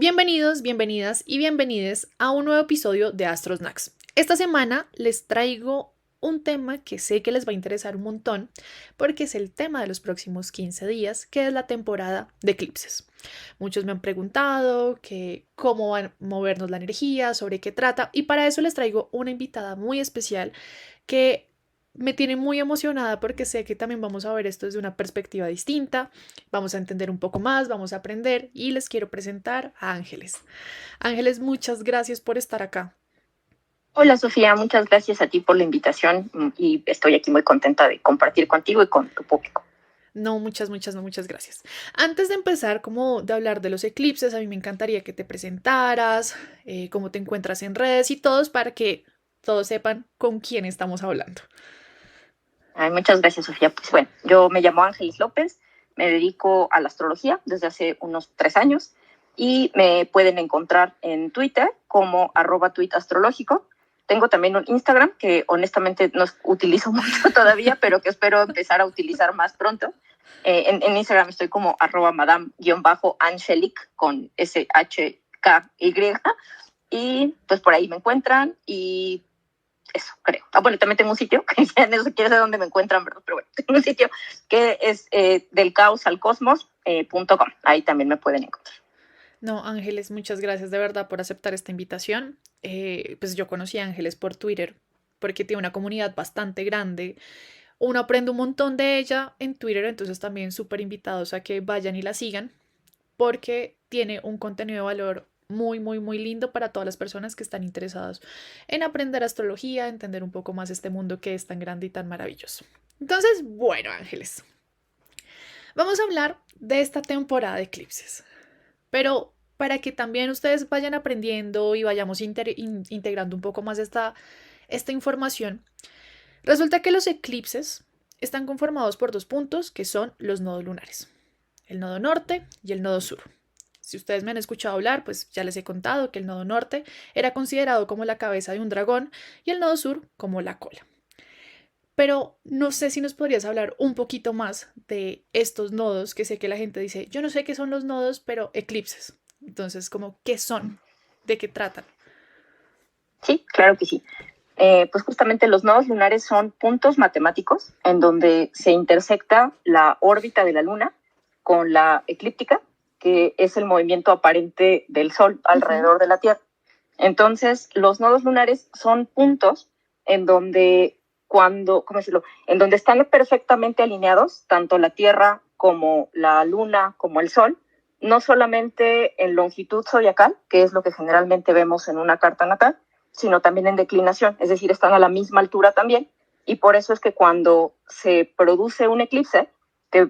Bienvenidos, bienvenidas y bienvenides a un nuevo episodio de Astro Snacks. Esta semana les traigo un tema que sé que les va a interesar un montón porque es el tema de los próximos 15 días, que es la temporada de eclipses. Muchos me han preguntado que cómo van a movernos la energía, sobre qué trata, y para eso les traigo una invitada muy especial que me tiene muy emocionada porque sé que también vamos a ver esto desde una perspectiva distinta, vamos a entender un poco más, vamos a aprender y les quiero presentar a Ángeles. Ángeles, muchas gracias por estar acá. Hola Sofía, muchas gracias a ti por la invitación y estoy aquí muy contenta de compartir contigo y con tu público. No, muchas gracias. Antes de empezar, como de hablar de los eclipses, a mí me encantaría que te presentaras, cómo te encuentras en redes y todos para que todos sepan con quién estamos hablando. Ay, muchas gracias Sofía. Pues bueno, yo me llamo Ángeles López, me dedico a la astrología desde hace unos 3 años y me pueden encontrar en Twitter como @tweetastrológico. Tengo también un Instagram que honestamente no utilizo mucho todavía, pero que espero empezar a utilizar más pronto. En Instagram estoy como @madame_angelic con SHKY y pues por ahí me encuentran y eso creo. Bueno, también tengo un sitio, que ya no sé dónde me encuentran, ¿verdad? Pero bueno, tengo un sitio que es delcaosalcosmos.com. Ahí también me pueden encontrar. No, Ángeles, muchas gracias de verdad por aceptar esta invitación. Pues yo conocí a Ángeles por Twitter porque tiene una comunidad bastante grande. Uno aprende un montón de ella en Twitter, entonces también súper invitados a que vayan y la sigan porque tiene un contenido de valor muy lindo para todas las personas que están interesadas en aprender astrología, entender un poco más este mundo que es tan grande y tan maravilloso. Entonces, bueno, Ángeles, vamos a hablar de esta temporada de eclipses. Pero para que también ustedes vayan aprendiendo y vayamos integrando un poco más esta información, resulta que los eclipses están conformados por dos puntos que son los nodos lunares, el nodo norte y el nodo sur. Si ustedes me han escuchado hablar, pues ya les he contado que el nodo norte era considerado como la cabeza de un dragón y el nodo sur como la cola. Pero no sé si nos podrías hablar un poquito más de estos nodos, que sé que la gente dice, yo no sé qué son los nodos, pero eclipses. Entonces, como, ¿qué son? ¿De qué tratan? Sí, claro que sí. Pues justamente los nodos lunares son puntos matemáticos en donde se intersecta la órbita de la luna con la eclíptica, que es el movimiento aparente del Sol alrededor de la Tierra. Entonces, los nodos lunares son puntos en donde en donde están perfectamente alineados tanto la Tierra como la Luna como el Sol, no solamente en longitud zodiacal, que es lo que generalmente vemos en una carta natal, sino también en declinación, es decir, están a la misma altura también, y por eso es que cuando se produce un eclipse, que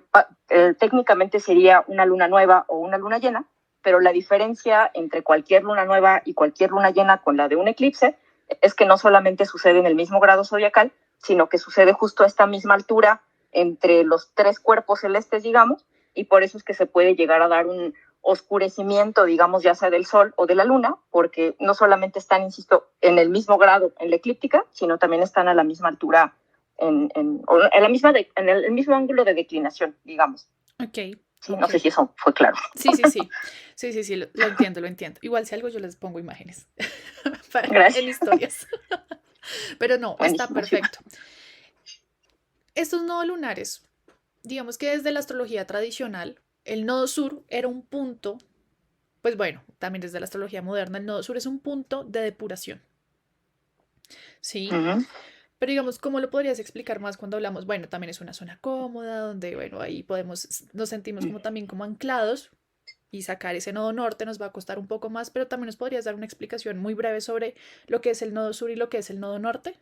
técnicamente sería una luna nueva o una luna llena, pero la diferencia entre cualquier luna nueva y cualquier luna llena con la de un eclipse es que no solamente sucede en el mismo grado zodiacal, sino que sucede justo a esta misma altura entre los 3 cuerpos celestes, digamos, y por eso es que se puede llegar a dar un oscurecimiento, digamos, ya sea del Sol o de la Luna, porque no solamente están, insisto, en el mismo grado en la eclíptica, sino también están a la misma altura, en el mismo ángulo de declinación, digamos. Ok. Sí, Ok. no sé si eso fue claro. Sí, lo entiendo. Igual si algo yo les pongo imágenes en Gracias. historias. Pero no, está Buenísimo, sí. perfecto. Estos nodos lunares, digamos que desde la astrología tradicional, el nodo sur era un punto, pues bueno, también desde la astrología moderna, el nodo sur es un punto de depuración. ¿Sí? Uh-huh. Pero digamos, ¿cómo lo podrías explicar más cuando hablamos? Bueno, también es una zona cómoda, donde, bueno, ahí nos sentimos como también como anclados y sacar ese nodo norte nos va a costar un poco más, pero también nos podrías dar una explicación muy breve sobre lo que es el nodo sur y lo que es el nodo norte.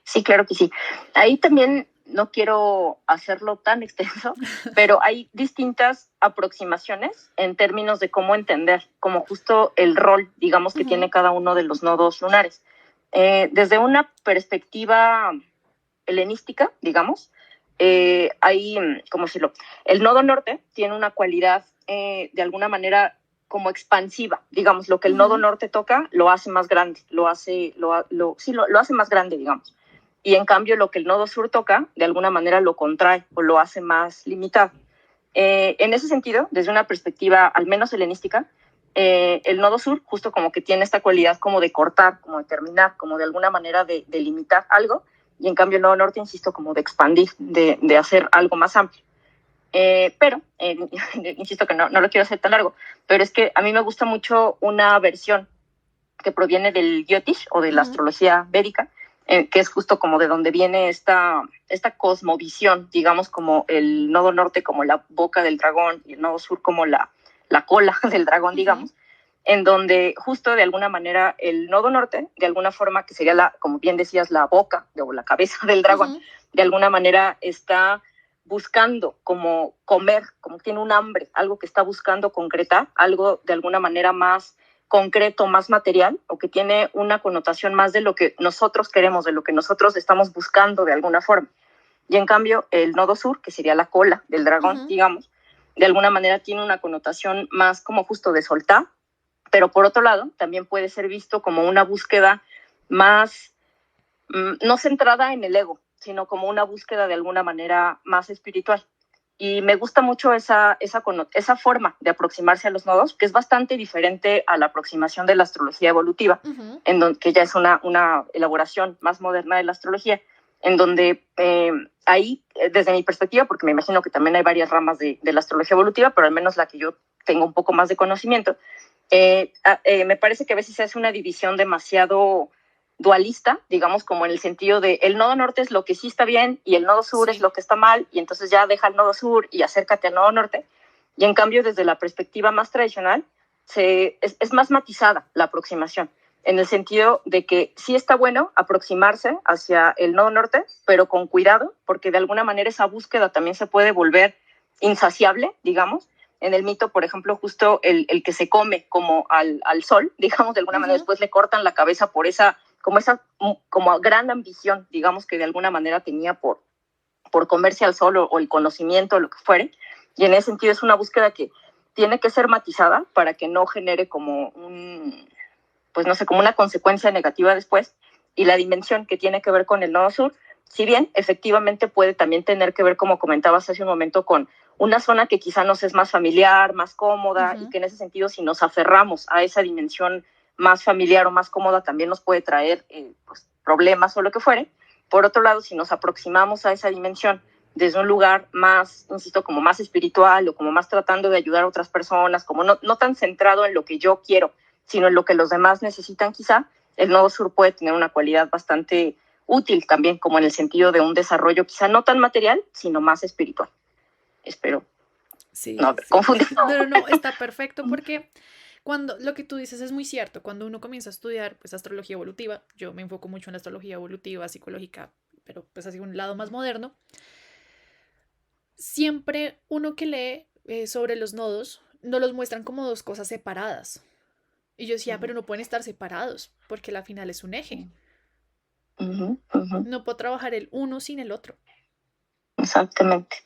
Sí, claro que sí. Ahí también no quiero hacerlo tan extenso, pero hay distintas aproximaciones en términos de cómo entender, como justo el rol, digamos, que tiene cada uno de los nodos lunares. Desde una perspectiva helenística, digamos, hay, ¿cómo decirlo? El nodo norte tiene una cualidad de alguna manera como expansiva, digamos, lo que el nodo norte toca lo hace más grande, lo hace más grande, digamos. Y en cambio lo que el nodo sur toca, de alguna manera lo contrae o lo hace más limitado. En ese sentido, desde una perspectiva al menos helenística, El nodo sur justo como que tiene esta cualidad como de cortar, como de terminar, como de alguna manera de limitar algo, y en cambio el nodo norte, insisto, como de expandir, de hacer algo más amplio. Pero, insisto que no lo quiero hacer tan largo, pero es que a mí me gusta mucho una versión que proviene del Jyotish o de la astrología védica, que es justo como de donde viene esta cosmovisión, digamos, como el nodo norte como la boca del dragón y el nodo sur como la cola del dragón, digamos, en donde justo de alguna manera el nodo norte, de alguna forma que sería, como bien decías, la boca o la cabeza del dragón, de alguna manera está buscando como comer, como tiene un hambre, algo que está buscando concretar, algo de alguna manera más concreto, más material, o que tiene una connotación más de lo que nosotros queremos, de lo que nosotros estamos buscando de alguna forma. Y en cambio, el nodo sur, que sería la cola del dragón, digamos, de alguna manera tiene una connotación más como justo de soltar, pero por otro lado, también puede ser visto como una búsqueda más, no centrada en el ego, sino como una búsqueda de alguna manera más espiritual. Y me gusta mucho esa forma de aproximarse a los nodos, que es bastante diferente a la aproximación de la astrología evolutiva, que ya es una elaboración más moderna de la astrología, en donde ahí, desde mi perspectiva, porque me imagino que también hay varias ramas de la astrología evolutiva, pero al menos la que yo tengo un poco más de conocimiento, me parece que a veces se hace una división demasiado dualista, digamos, como en el sentido de el nodo norte es lo que sí está bien y el nodo sur es lo que está mal, y entonces ya deja el nodo sur y acércate al nodo norte. Y en cambio, desde la perspectiva más tradicional, es más matizada la aproximación, en el sentido de que sí está bueno aproximarse hacia el nodo norte, pero con cuidado, porque de alguna manera esa búsqueda también se puede volver insaciable, digamos. En el mito, por ejemplo, justo el que se come como al sol, digamos, de alguna manera después le cortan la cabeza por esa como gran ambición, digamos, que de alguna manera tenía por comerse al sol o el conocimiento o lo que fuere. Y en ese sentido es una búsqueda que tiene que ser matizada para que no genere como pues no sé, como una consecuencia negativa después. Y la dimensión que tiene que ver con el nodo sur, si bien efectivamente puede también tener que ver, como comentabas hace un momento, con una zona que quizá nos es más familiar, más cómoda, y que en ese sentido, si nos aferramos a esa dimensión más familiar o más cómoda, también nos puede traer pues, problemas o lo que fuere. Por otro lado, si nos aproximamos a esa dimensión desde un lugar más, insisto, como más espiritual o como más tratando de ayudar a otras personas, como no tan centrado en lo que yo quiero, sino en lo que los demás necesitan quizá, el nodo sur puede tener una cualidad bastante útil también, como en el sentido de un desarrollo quizá no tan material, sino más espiritual. Espero no haber confundido. No, está perfecto, porque cuando lo que tú dices es muy cierto. Cuando uno comienza a estudiar pues astrología evolutiva, yo me enfoco mucho en la astrología evolutiva, psicológica, pero pues así un lado más moderno, siempre uno que lee sobre los nodos, no los muestran como dos cosas separadas. Y yo decía, pero no pueden estar separados, porque la final es un eje. No puedo trabajar el uno sin el otro. Exactamente.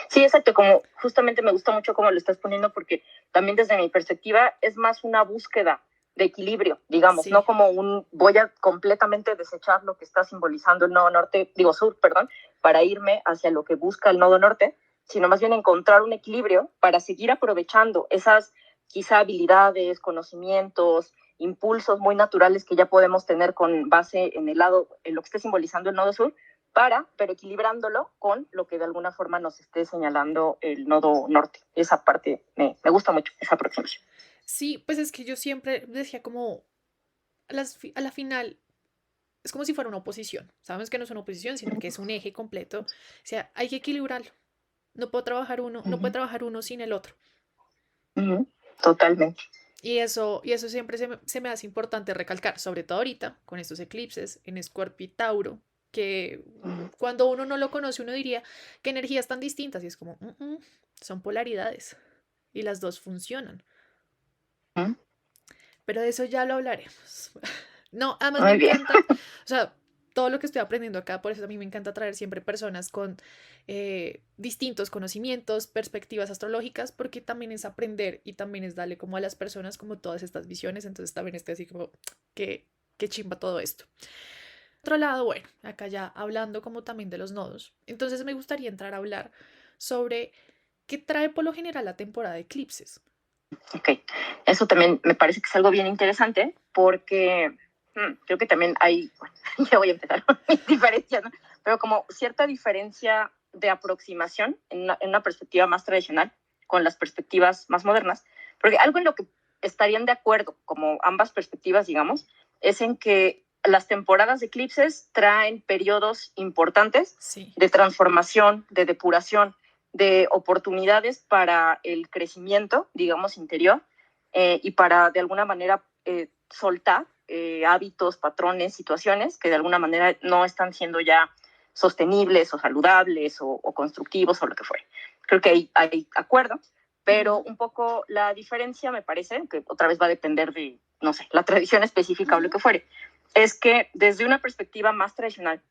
Sí, exacto, como justamente me gusta mucho cómo lo estás poniendo, porque también desde mi perspectiva es más una búsqueda de equilibrio, digamos, no como voy a completamente desechar lo que está simbolizando el nodo norte, sur, para irme hacia lo que busca el nodo norte, sino más bien encontrar un equilibrio para seguir aprovechando esas quizá habilidades, conocimientos, impulsos muy naturales que ya podemos tener con base en en lo que esté simbolizando el nodo sur, pero equilibrándolo con lo que de alguna forma nos esté señalando el nodo norte. Esa parte me gusta mucho, esa aproximación. Sí, pues es que yo siempre decía como a la final es como si fuera una oposición. Sabemos que no es una oposición, sino que es un eje completo. O sea, hay que equilibrarlo. No puedo trabajar uno, no puede trabajar uno sin el otro. Totalmente. Y eso siempre se me hace importante recalcar, sobre todo ahorita, con estos eclipses en Escorpio y Tauro, que cuando uno no lo conoce, uno diría que energías tan distintas, y es como, son polaridades, y las dos funcionan. Pero de eso ya lo hablaremos. No, además me encanta, o sea, todo lo que estoy aprendiendo acá, por eso a mí me encanta traer siempre personas con distintos conocimientos, perspectivas astrológicas, porque también es aprender y también es darle como a las personas como todas estas visiones, entonces también estoy así como, qué chimba todo esto. Por otro lado, bueno, acá ya hablando como también de los nodos, entonces me gustaría entrar a hablar sobre qué trae por lo general la temporada de eclipses. Ok, eso también me parece que es algo bien interesante porque creo que también hay, bueno, ya voy a empezar con mis diferencias, ¿no? Pero como cierta diferencia de aproximación en una perspectiva más tradicional con las perspectivas más modernas, porque algo en lo que estarían de acuerdo, como ambas perspectivas, digamos, es en que las temporadas de eclipses traen periodos importantes Sí. de transformación, de depuración, de oportunidades para el crecimiento, digamos, interior, y para de alguna manera soltar hábitos, patrones, situaciones que de alguna manera no están siendo ya sostenibles o saludables o constructivos o lo que fuere. Creo que hay acuerdo, pero un poco la diferencia me parece, que otra vez va a depender de, no sé, la tradición específica o lo que fuere, es que desde una perspectiva más tradicional,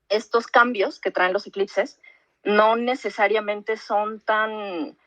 estos cambios que traen los eclipses no necesariamente son tan,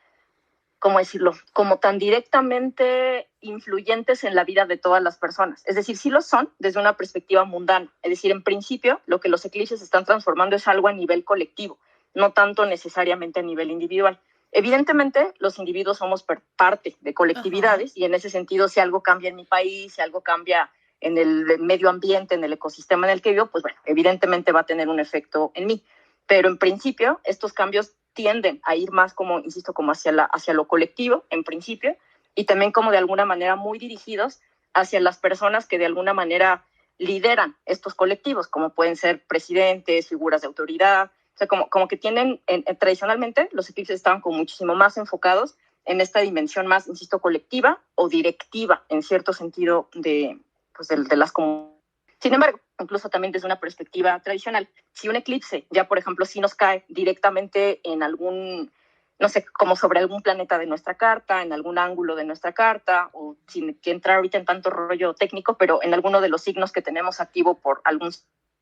¿cómo decirlo?, como tan directamente influyentes en la vida de todas las personas. Es decir, sí lo son desde una perspectiva mundana. Es decir, en principio, lo que los eclipses están transformando es algo a nivel colectivo, no tanto necesariamente a nivel individual. Evidentemente, los individuos somos parte de colectividades y en ese sentido, si algo cambia en mi país, si algo cambia en el medio ambiente, en el ecosistema en el que vivo, pues bueno, evidentemente va a tener un efecto en mí. Pero en principio, estos cambios tienden a ir más como, insisto, como hacia lo colectivo, en principio, y también como de alguna manera muy dirigidos hacia las personas que de alguna manera lideran estos colectivos, como pueden ser presidentes, figuras de autoridad, o sea, como que tienen, tradicionalmente los eclipses estaban como muchísimo más enfocados en esta dimensión más, insisto, colectiva o directiva, en cierto sentido, pues de las comunidades. Sin embargo, incluso también desde una perspectiva tradicional, si un eclipse ya, por ejemplo, si nos cae directamente en algún, no sé, como sobre algún planeta de nuestra carta, en algún ángulo de nuestra carta, o sin que entrar ahorita en tanto rollo técnico, pero en alguno de los signos que tenemos activo por algún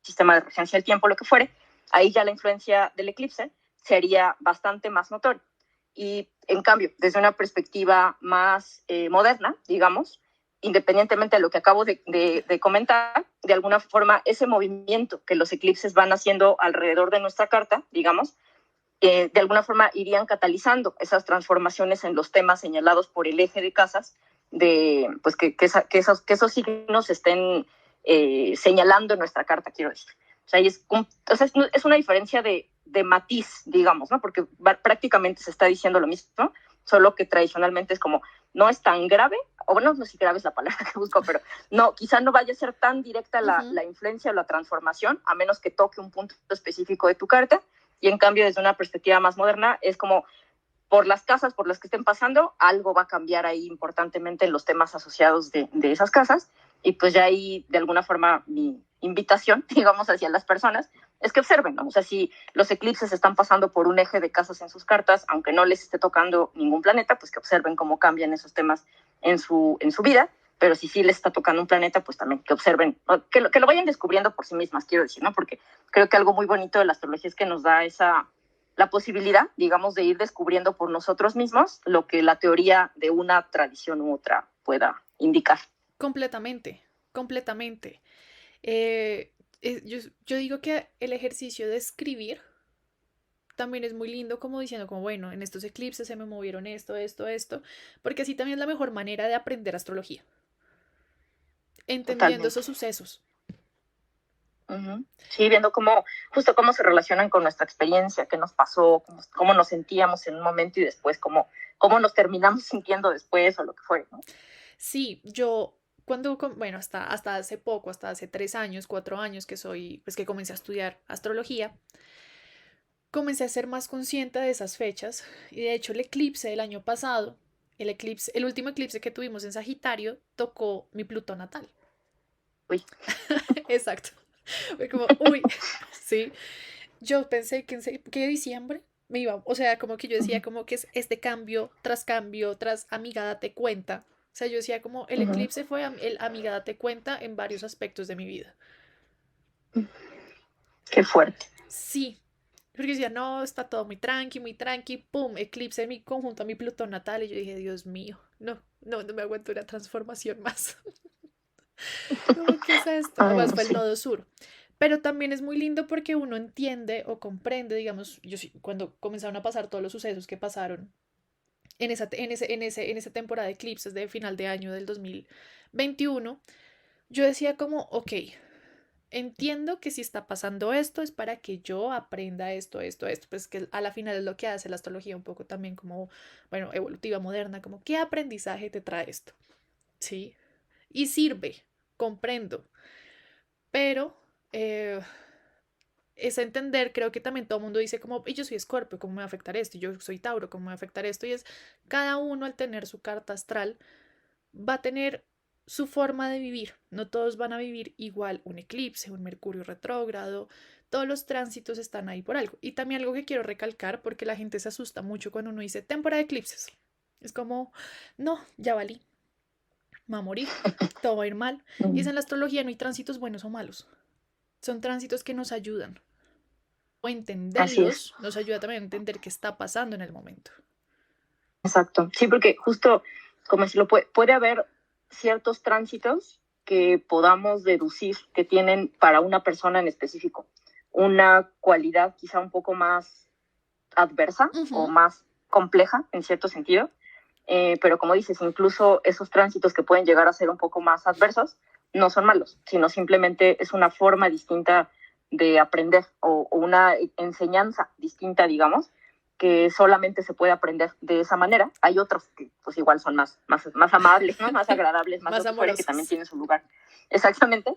sistema de regencia del tiempo, lo que fuere, ahí ya la influencia del eclipse sería bastante más notoria. Y en cambio, desde una perspectiva más moderna, digamos, independientemente de lo que acabo de comentar, de alguna forma ese movimiento que los eclipses van haciendo alrededor de nuestra carta, digamos, de alguna forma irían catalizando esas transformaciones en los temas señalados por el eje de casas, de pues que esos signos estén señalando en nuestra carta, quiero decir. O sea, es una diferencia de matiz, digamos, ¿no? Porque prácticamente se está diciendo lo mismo, solo que tradicionalmente es como, no es tan grave, o bueno, no sé si grave es la palabra que busco, pero no, quizá no vaya a ser tan directa la influencia o la transformación, a menos que toque un punto específico de tu carta, y en cambio desde una perspectiva más moderna es como por las casas por las que estén pasando, algo va a cambiar ahí importantemente en los temas asociados de esas casas, y pues ya ahí de alguna forma mi invitación, digamos, hacia las personas es que observen, ¿no? O sea, si los eclipses están pasando por un eje de casas en sus cartas, aunque no les esté tocando ningún planeta, pues que observen cómo cambian esos temas en su vida, pero si sí les está tocando un planeta, pues también que observen, que lo vayan descubriendo por sí mismas, quiero decir, ¿no? Porque creo que algo muy bonito de la astrología es que nos da la posibilidad, digamos, de ir descubriendo por nosotros mismos lo que la teoría de una tradición u otra pueda indicar. Completamente, completamente. Yo digo que el ejercicio de escribir también es muy lindo, como diciendo, como bueno, en estos eclipses se me movieron esto, esto, esto, porque así también es la mejor manera de aprender astrología, entendiendo Totalmente. esos sucesos. Sí, viendo justo cómo se relacionan con nuestra experiencia, qué nos pasó, cómo nos sentíamos en un momento y después cómo nos terminamos sintiendo después o lo que fue, ¿no? Sí, bueno, hasta hace poco, hasta hace 3 años, 4 años pues que comencé a estudiar astrología, comencé a ser más consciente de esas fechas y de hecho el eclipse del año pasado, el último eclipse que tuvimos en Sagitario, tocó mi Plutón natal. Uy. Exacto. Fue como, uy, sí. Yo pensé que diciembre me iba, o sea, como que yo decía como que es este cambio, tras amiga date cuenta. O sea, yo decía como el eclipse fue el amiga date cuenta en varios aspectos de mi vida. Qué fuerte. Sí, porque yo decía, no, está todo muy tranqui, pum, eclipse en mi conjunto a mi Plutón natal. Y yo dije, Dios mío, no me aguanto una transformación más. ¿Cómo que es esto? Ay, Además no, fue el sí. nodo sur. Pero también es muy lindo porque uno entiende o comprende, digamos, cuando comenzaron a pasar todos los sucesos que pasaron en esa temporada de eclipses de final de año del 2021, yo decía como, ok, entiendo que si está pasando esto es para que yo aprenda esto, pues que a la final es lo que hace la astrología un poco también como, bueno, evolutiva, moderna, como, ¿qué aprendizaje te trae esto? ¿Sí? Y sirve, comprendo, pero eh, es entender, creo que también todo el mundo dice como, y yo soy Escorpio, ¿cómo me va a afectar esto? Y yo soy Tauro, ¿cómo me va a afectar esto? Y es, cada uno al tener su carta astral va a tener su forma de vivir. No todos van a vivir igual un eclipse, un Mercurio retrógrado. Todos los tránsitos están ahí por algo. Y también algo que quiero recalcar, porque la gente se asusta mucho cuando uno dice temporada de eclipses. Es como, no, ya valí, me va a morir, todo va a ir mal. Y es en la astrología, no hay tránsitos buenos o malos. Son tránsitos que nos ayudan. O Así es, entenderlos nos ayuda también a entender qué está pasando en el momento. exacto. Sí, porque justo, como decirlo, puede haber ciertos tránsitos que podamos deducir que tienen para una persona en específico una cualidad quizá un poco más adversa o más compleja en cierto sentido, pero como dices, incluso esos tránsitos que pueden llegar a ser un poco más adversos no son malos, sino simplemente es una forma distinta de aprender o una enseñanza distinta, digamos, que solamente se puede aprender de esa manera. Hay otros que pues igual son más amables, ¿no? Más agradables, más, más fuera, que también amorosos. tienen su lugar. Exactamente.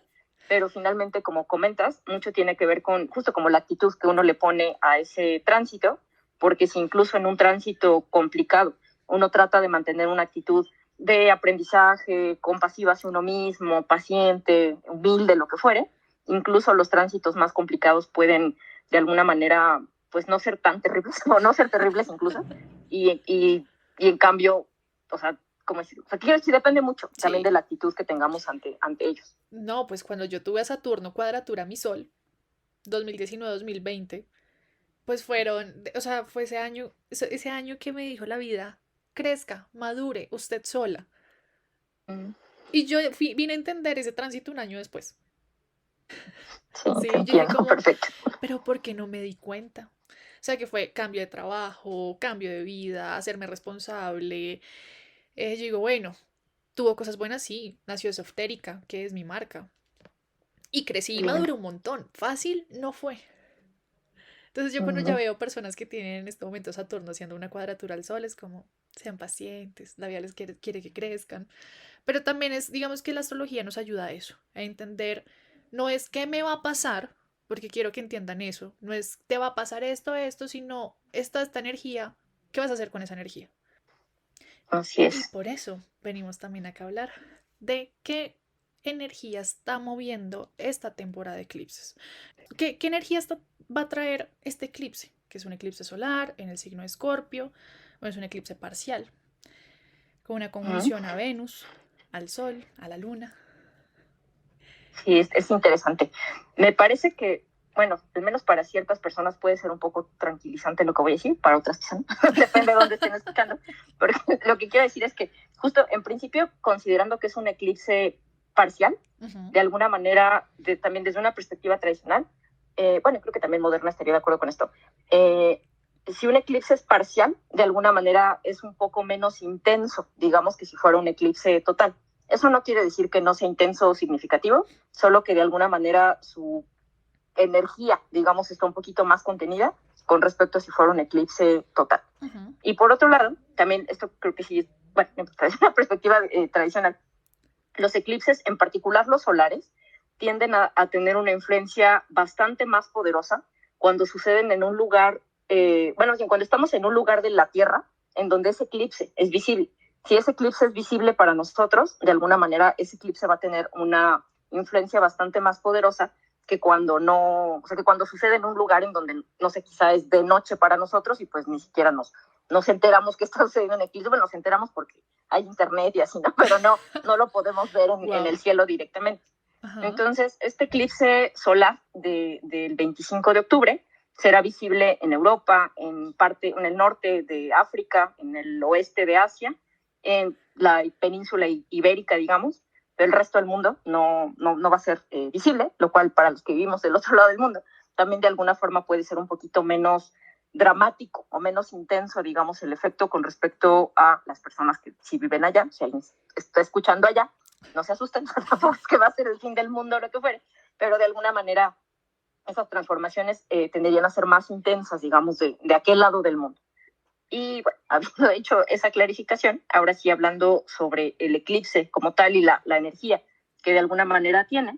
Pero finalmente, como comentas, mucho tiene que ver con justo como la actitud que uno le pone a ese tránsito, porque si incluso en un tránsito complicado uno trata de mantener una actitud de aprendizaje, compasiva hacia uno mismo, paciente, humilde, lo que fuere, incluso los tránsitos más complicados pueden de alguna manera pues no ser tan terribles o no ser terribles incluso y en cambio, o sea, como decir, o sea, quiero decir, depende mucho también Sí. de la actitud que tengamos ante ellos. No, pues cuando yo tuve a Saturno cuadratura a mi Sol, 2019-2020, pues fueron, o sea, fue ese año que me dijo la vida, crezca, madure, usted sola. Y yo vine a entender ese tránsito un año después. Sí, te Sí, yo dije entiendo, como, perfecto. pero ¿por qué no me di cuenta? O sea, que fue cambio de trabajo, cambio de vida, hacerme responsable. Yo digo, bueno, tuvo cosas buenas, sí, nació Esotérica, que es mi marca. Y crecí y Bien. maduré un montón. Fácil no fue. Entonces yo cuando ya veo personas que tienen en este momento Saturno haciendo una cuadratura al Sol, es como, sean pacientes, la vida les quiere que crezcan. Pero también es, digamos que la astrología nos ayuda a eso, a entender, no es qué me va a pasar, porque quiero que entiendan eso, no es te va a pasar esto, sino esta energía, ¿qué vas a hacer con esa energía? Así Y es. por eso venimos también acá a hablar de qué energía está moviendo esta temporada de eclipses. ¿Qué energía va a traer este eclipse? Que es un eclipse solar en el signo de Escorpio, o es un eclipse parcial, con una conjunción a Venus, al Sol, a la Luna. Sí, es interesante. Me parece que, bueno, al menos para ciertas personas puede ser un poco tranquilizante lo que voy a decir, para otras quizás no. Depende de dónde estén escuchando. Porque lo que quiero decir es que, justo en principio, considerando que es un eclipse parcial, de alguna manera, también desde una perspectiva tradicional, bueno, creo que también moderna estaría de acuerdo con esto. Si un eclipse es parcial, de alguna manera es un poco menos intenso, digamos, que si fuera un eclipse total. Eso no quiere decir que no sea intenso o significativo, solo que de alguna manera su energía, digamos, está un poquito más contenida con respecto a si fuera un eclipse total. Y por otro lado, también esto creo que sí, bueno, desde una perspectiva tradicional, los eclipses, en particular los solares, tienden a tener una influencia bastante más poderosa cuando suceden en un lugar, bueno, cuando estamos en un lugar de la Tierra en donde ese eclipse es visible. Si ese eclipse es visible para nosotros, de alguna manera ese eclipse va a tener una influencia bastante más poderosa que cuando no, o sea, que cuando sucede en un lugar en donde, no sé, quizá es de noche para nosotros y pues ni siquiera nos enteramos que está sucediendo en eclipse, bueno, nos enteramos porque hay internet y así, ¿no? Pero no lo podemos ver en el cielo directamente. Entonces, este eclipse solar del 25 de octubre será visible en Europa, en el norte de África, en el oeste de Asia, en la península ibérica, digamos, pero el resto del mundo no va a ser visible, lo cual para los que vivimos del otro lado del mundo también de alguna forma puede ser un poquito menos dramático o menos intenso, digamos, el efecto con respecto a las personas que sí viven allá. Si alguien está escuchando allá, no se asusten, tampoco es que va a ser el fin del mundo o lo que fuere, pero de alguna manera esas transformaciones tenderían a ser más intensas, digamos, de aquel lado del mundo. Y bueno, habiendo hecho esa clarificación, ahora sí hablando sobre el eclipse como tal y la energía que de alguna manera tiene,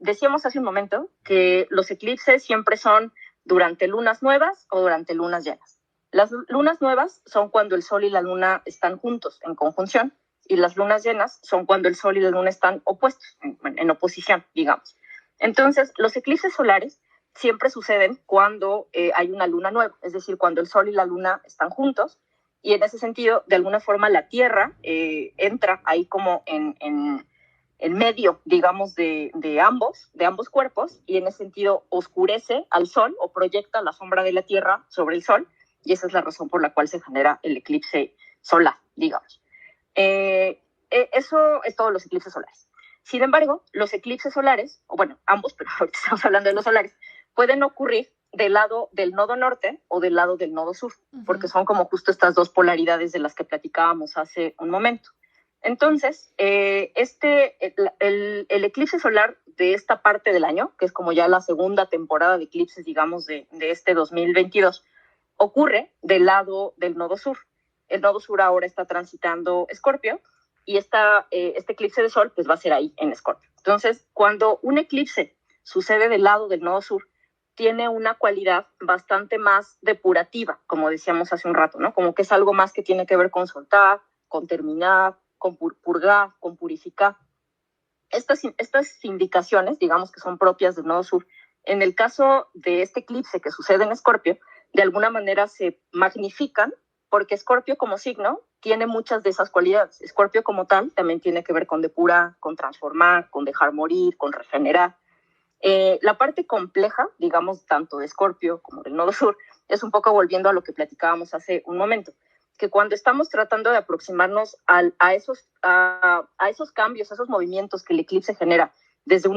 decíamos hace un momento que los eclipses siempre son durante lunas nuevas o durante lunas llenas. Las lunas nuevas son cuando el Sol y la Luna están juntos, en conjunción, y las lunas llenas son cuando el Sol y la Luna están opuestos, en oposición, digamos. Entonces, los eclipses solares siempre suceden cuando hay una luna nueva, es decir, cuando el Sol y la Luna están juntos, y en ese sentido, de alguna forma, la Tierra entra ahí como en medio, digamos, de ambos cuerpos, y en ese sentido oscurece al Sol o proyecta la sombra de la Tierra sobre el Sol, y esa es la razón por la cual se genera el eclipse solar, digamos. Eso es todos los eclipses solares. Sin embargo, los eclipses solares, o bueno, ambos, pero ahorita estamos hablando de los solares, pueden ocurrir del lado del nodo norte o del lado del nodo sur, porque son como justo estas dos polaridades de las que platicábamos hace un momento. Entonces, el eclipse solar de esta parte del año, que es como ya la segunda temporada de eclipses, digamos, de este 2022, ocurre del lado del nodo sur. El nodo sur ahora está transitando Escorpio y este eclipse de sol pues va a ser ahí en Escorpio. Entonces, cuando un eclipse sucede del lado del nodo sur, tiene una cualidad bastante más depurativa, como decíamos hace un rato, ¿no? Como que es algo más que tiene que ver con soltar, con terminar, con purgar, con purificar. Estas indicaciones, digamos que son propias del nodo sur, en el caso de este eclipse que sucede en Escorpio, de alguna manera se magnifican, porque Escorpio como signo tiene muchas de esas cualidades. Escorpio como tal también tiene que ver con depurar, con transformar, con dejar morir, con regenerar. La parte compleja, digamos, tanto de Escorpio como del nodo sur, es un poco volviendo a lo que platicábamos hace un momento, que cuando estamos tratando de aproximarnos a esos cambios, a esos movimientos que el eclipse genera, desde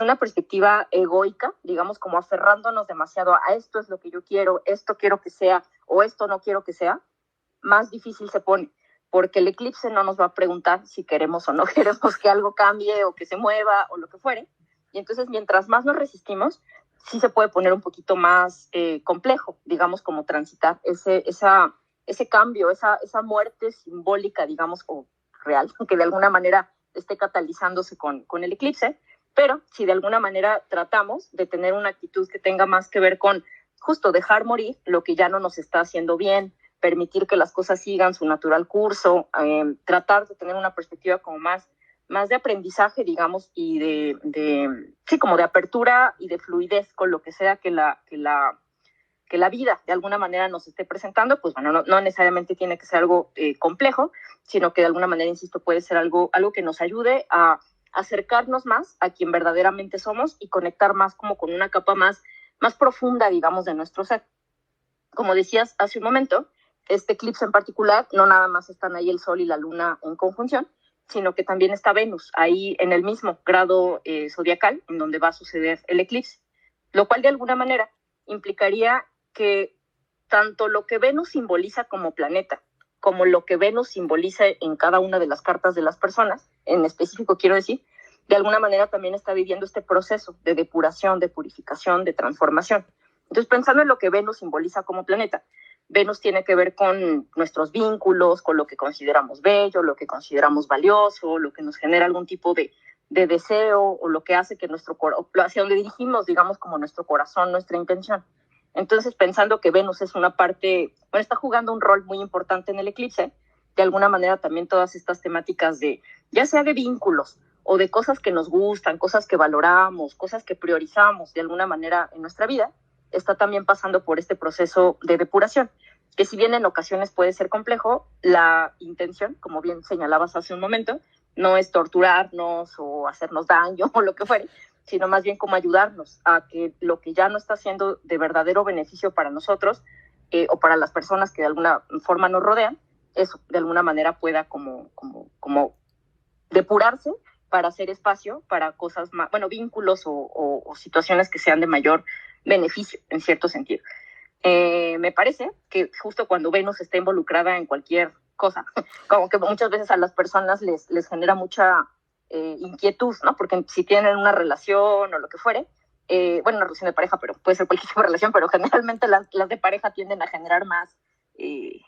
una perspectiva egoica, digamos, como aferrándonos demasiado a esto es lo que yo quiero, esto quiero que sea, o esto no quiero que sea, más difícil se pone, porque el eclipse no nos va a preguntar si queremos o no queremos que algo cambie o que se mueva o lo que fuere. Y entonces, mientras más nos resistimos, sí se puede poner un poquito más complejo, digamos, como transitar ese cambio, esa muerte simbólica, digamos, o real, que de alguna manera esté catalizándose con el eclipse. Pero si de alguna manera tratamos de tener una actitud que tenga más que ver con justo dejar morir lo que ya no nos está haciendo bien, permitir que las cosas sigan su natural curso, tratar de tener una perspectiva como más de aprendizaje, digamos, y sí, como de apertura y de fluidez con lo que sea que la vida de alguna manera nos esté presentando, pues bueno, no necesariamente tiene que ser algo complejo, sino que de alguna manera, insisto, puede ser algo que nos ayude a acercarnos más a quien verdaderamente somos y conectar más como con una capa más profunda, digamos, de nuestro ser. Como decías hace un momento, este eclipse en particular, no nada más están ahí el Sol y la Luna en conjunción, sino que también está Venus ahí en el mismo grado zodiacal en donde va a suceder el eclipse, lo cual de alguna manera implicaría que tanto lo que Venus simboliza como planeta, como lo que Venus simboliza en cada una de las cartas de las personas, en específico quiero decir, de alguna manera también está viviendo este proceso de depuración, de purificación, de transformación. Entonces, pensando en lo que Venus simboliza como planeta, Venus tiene que ver con nuestros vínculos, con lo que consideramos bello, lo que consideramos valioso, lo que nos genera algún tipo de deseo o lo que hace que hacia donde dirigimos, digamos, como nuestro corazón, nuestra intención. Entonces, pensando que Venus es una parte, bueno, está jugando un rol muy importante en el eclipse, de alguna manera también todas estas temáticas ya sea de vínculos o de cosas que nos gustan, cosas que valoramos, cosas que priorizamos de alguna manera en nuestra vida, está también pasando por este proceso de depuración, que si bien en ocasiones puede ser complejo, la intención, como bien señalabas hace un momento, no es torturarnos o hacernos daño o lo que fuere, sino más bien como ayudarnos a que lo que ya no está siendo de verdadero beneficio para nosotros o para las personas que de alguna forma nos rodean, eso de alguna manera pueda como depurarse para hacer espacio para cosas más, bueno, vínculos o situaciones que sean de mayor beneficio en cierto sentido. Me parece que justo cuando Venus está involucrada en cualquier cosa, como que muchas veces a las personas les genera mucha inquietud, ¿no? Porque si tienen una relación o lo que fuere, bueno, una relación de pareja, pero puede ser cualquier tipo de relación, pero generalmente las de pareja tienden a generar más,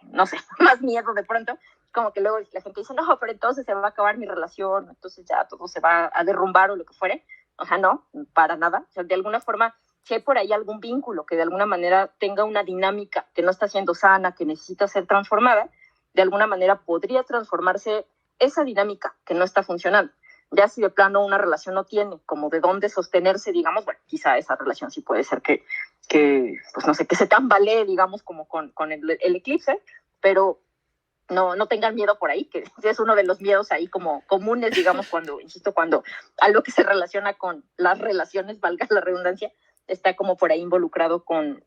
no sé, más miedo de pronto, como que luego la gente dice, no, pero entonces se va a acabar mi relación, entonces ya todo se va a derrumbar o lo que fuere. O sea, no, para nada. O sea, de alguna forma, si hay por ahí algún vínculo que de alguna manera tenga una dinámica que no está siendo sana, que necesita ser transformada, de alguna manera podría transformarse esa dinámica que no está funcionando. Ya si de plano una relación no tiene como de dónde sostenerse, digamos, bueno, quizá esa relación sí puede ser que pues no sé, que se tambalee, digamos, como con el eclipse, pero no tengan miedo por ahí, que es uno de los miedos ahí como comunes, digamos, cuando, insisto, cuando algo que se relaciona con las relaciones, valga la redundancia, está como por ahí involucrado con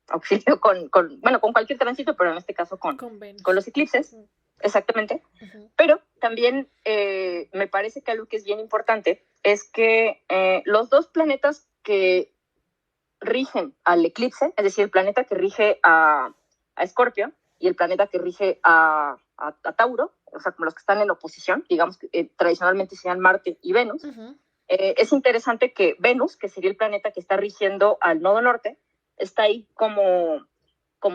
auxilio, bueno, con cualquier tránsito, pero en este caso con los eclipses, exactamente. Pero también me parece que algo que es bien importante es que los dos planetas que rigen al eclipse, es decir, el planeta que rige a Escorpio y el planeta que rige a Tauro, o sea, como los que están en oposición, digamos que tradicionalmente serían Marte y Venus. Es interesante que Venus, que sería el planeta que está rigiendo al nodo norte, está ahí como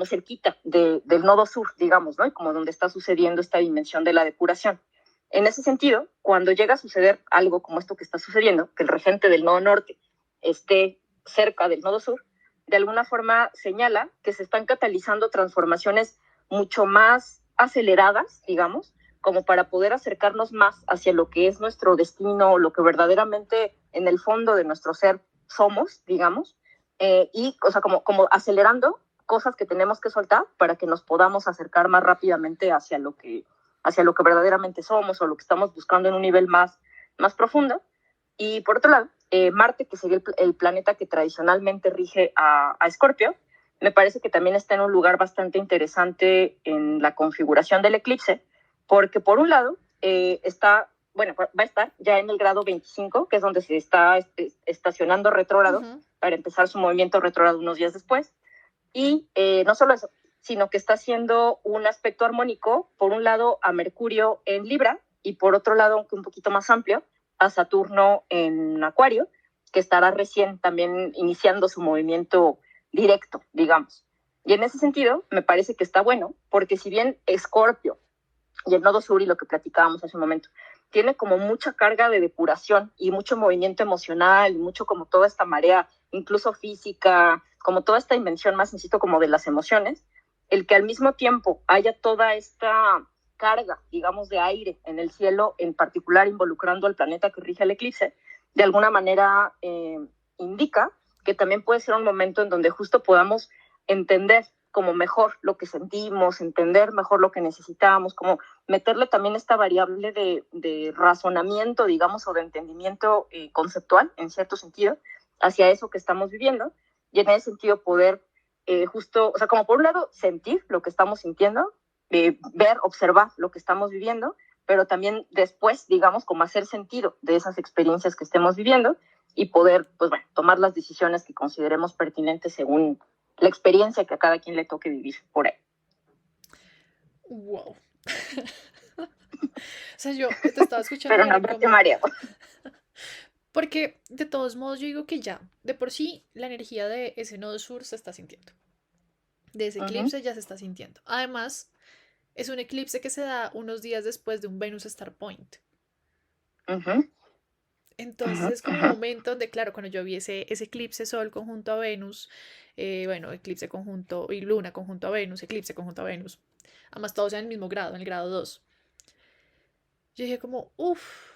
cerquita del nodo sur, digamos, ¿no? Y como donde está sucediendo esta dimensión de la depuración. En ese sentido, cuando llega a suceder algo como esto que está sucediendo, que el regente del nodo norte esté cerca del nodo sur, de alguna forma señala que se están catalizando transformaciones mucho más aceleradas, digamos, como para poder acercarnos más hacia lo que es nuestro destino, lo que verdaderamente en el fondo de nuestro ser somos, digamos, y, o sea, como acelerando cosas que tenemos que soltar para que nos podamos acercar más rápidamente hacia lo que verdaderamente somos o lo que estamos buscando en un nivel más profundo. Y por otro lado, Marte, que sería el planeta que tradicionalmente rige a Escorpio, me parece que también está en un lugar bastante interesante en la configuración del eclipse, porque por un lado va a estar ya en el grado 25, que es donde se está estacionando retrógrado, para empezar su movimiento retrógrado unos días después. Y no solo eso, sino que está haciendo un aspecto armónico, por un lado a Mercurio en Libra y por otro lado, aunque un poquito más amplio, a Saturno en Acuario, que estará recién también iniciando su movimiento directo, digamos. Y en ese sentido, me parece que está bueno, porque si bien Escorpio y el nodo sur y lo que platicábamos hace un momento, tiene como mucha carga de depuración y mucho movimiento emocional, y mucho como toda esta marea, incluso física, como toda esta dimensión más, insisto, como de las emociones, el que al mismo tiempo haya toda esta carga, digamos, de aire en el cielo, en particular involucrando al planeta que rige el eclipse, de alguna manera indica que también puede ser un momento en donde justo podamos entender como mejor lo que sentimos, entender mejor lo que necesitamos, como meterle también esta variable de razonamiento, digamos, o de entendimiento conceptual, en cierto sentido, hacia eso que estamos viviendo, y en ese sentido poder justo, o sea, como por un lado sentir lo que estamos sintiendo, ver, observar lo que estamos viviendo, pero también después, digamos, como hacer sentido de esas experiencias que estemos viviendo y poder, pues bueno, tomar las decisiones que consideremos pertinentes según la experiencia que a cada quien le toque vivir por ahí. Wow. O sea, yo te estaba escuchando Pero y no, era no te como... mareo. Porque de todos modos yo digo que ya, de por sí, la energía de ese nodo sur se está sintiendo. De ese eclipse ya se está sintiendo. Además, es un eclipse que se da unos días después de un Venus Star Point. Entonces es como un momento donde, claro, cuando yo vi ese eclipse Sol conjunto a Venus, bueno, eclipse conjunto y Luna conjunto a Venus, eclipse conjunto a Venus, además todos en el mismo grado, en el grado 2. Yo dije como, uff,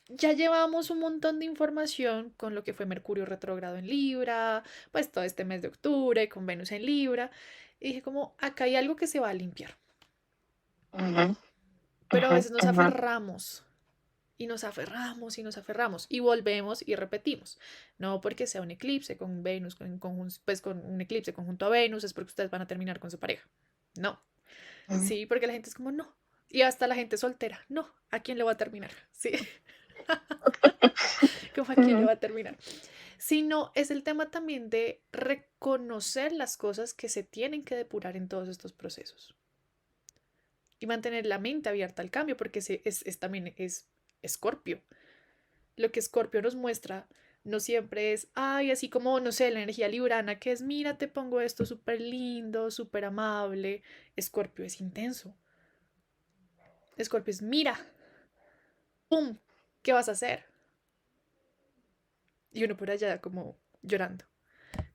ya llevamos un montón de información con lo que fue Mercurio retrógrado en Libra, pues todo este mes de octubre con Venus en Libra. Y dije como, acá hay algo que se va a limpiar. Pero a veces nos aferramos y nos aferramos y nos aferramos y volvemos y repetimos. No porque sea un eclipse con Venus, pues con un eclipse conjunto a Venus, es porque ustedes van a terminar con su pareja. No. Sí, porque la gente es como, no. Y hasta la gente soltera, no. ¿A quién le va a terminar? Sí. ¿Cómo a quién le va a terminar? sino es el tema también de reconocer las cosas que se tienen que depurar en todos estos procesos y mantener la mente abierta al cambio, porque también es Escorpio. Lo que Escorpio nos muestra no siempre es, ay, así como, no sé, la energía librana, que es, mira, te pongo esto súper lindo, súper amable. Escorpio es intenso. Escorpio es, mira, ¡pum! ¿Qué vas a hacer? Y uno por allá como llorando.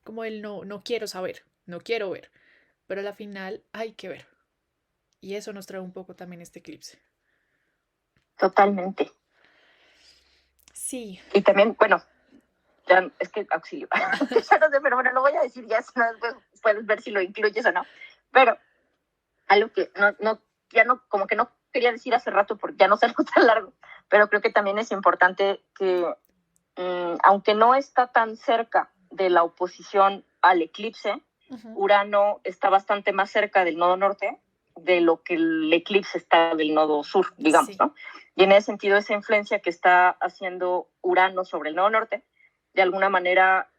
Como él no quiero saber, no quiero ver. Pero a la final hay que ver. Y eso nos trae un poco también este eclipse. Totalmente. Sí. Y también, bueno, ya es que auxilio. Ya no sé, pero bueno, lo voy a decir ya, no, después puedes ver si lo incluyes o no. Pero algo que ya no, como que no quería decir hace rato porque ya no se algo tan largo, pero creo que también es importante que, aunque no está tan cerca de la oposición al eclipse, Urano está bastante más cerca del nodo norte de lo que el eclipse está del nodo sur, digamos, sí. ¿No? Y en ese sentido, esa influencia que está haciendo Urano sobre el nodo norte, de alguna manera